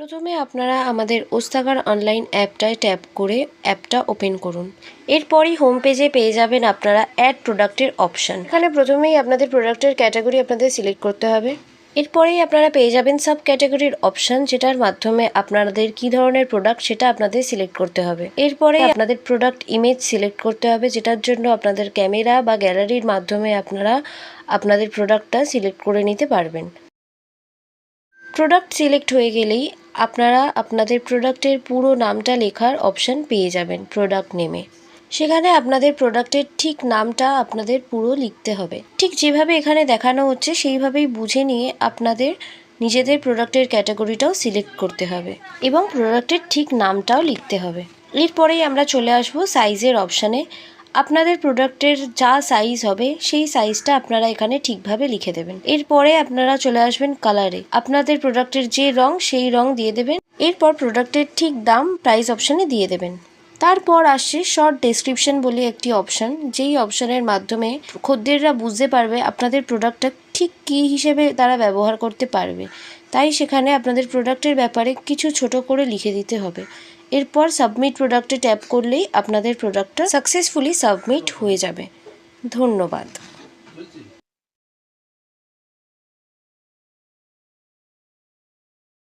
প্রথমে আপনারা আমাদের ওস্তাগার অনলাইন অ্যাপটায় ট্যাপ করে অ্যাপটা ওপেন করুন। এরপরই হোম পেজে পেয়ে যাবেন আপনারা অ্যাড প্রোডাক্টের অপশান। এখানে প্রথমেই আপনাদের প্রোডাক্টের ক্যাটাগরি আপনাদের সিলেক্ট করতে হবে। এরপরেই আপনারা পেয়ে যাবেন সাব ক্যাটাগরির অপশান, যেটার মাধ্যমে আপনাদের কী ধরনের প্রোডাক্ট সেটা আপনাদের সিলেক্ট করতে হবে। এরপরে আপনাদের প্রোডাক্ট ইমেজ সিলেক্ট করতে হবে, যেটার জন্য আপনাদের ক্যামেরা বা গ্যালারির মাধ্যমে আপনারা আপনাদের প্রোডাক্টটা সিলেক্ট করে নিতে পারবেন। প্রোডাক্ট সিলেক্ট হয়ে গেলেই আপনারা আপনাদের প্রোডাক্টের পুরো নামটা লেখার অপশান পেয়ে যাবেন প্রোডাক্ট নেমে। সেখানে আপনাদের প্রোডাক্টের ঠিক নামটা আপনাদের পুরো লিখতে হবে। ঠিক যেভাবে এখানে দেখানো হচ্ছে সেইভাবেই বুঝে নিয়ে আপনাদের নিজেদের প্রোডাক্টের ক্যাটাগরিটাও সিলেক্ট করতে হবে এবং প্রোডাক্টের ঠিক নামটাও লিখতে হবে। এরপরেই আমরা চলে আসব সাইজের অপশানে। আপনাদের প্রোডাক্টের যা সাইজ হবে সেই সাইজটা আপনারা এখানে ঠিকভাবে লিখে দেবেন। এরপরে আপনারা চলে আসবেন কালারে। আপনাদের প্রোডাক্টের যে রং সেই রং দিয়ে দেবেন। এরপর প্রোডাক্টের ঠিক দাম প্রাইস অপশানে দিয়ে দেবেন। তারপর আসছে শর্ট ডেসক্রিপশন বলে একটি অপশান, যেই অপশানের মাধ্যমে খদ্দেররা বুঝতে পারবে আপনাদের প্রোডাক্টটা ঠিক কী হিসেবে তারা ব্যবহার করতে পারবে। তাই সেখানে আপনাদের প্রোডাক্টের ব্যাপারে কিছু ছোট করে লিখে দিতে হবে। এরপর সাবমিট প্রোডাক্টে ট্যাপ করলেই আপনাদের প্রোডাক্টটা সাকসেসফুলি সাবমিট হয়ে যাবে। ধন্যবাদ।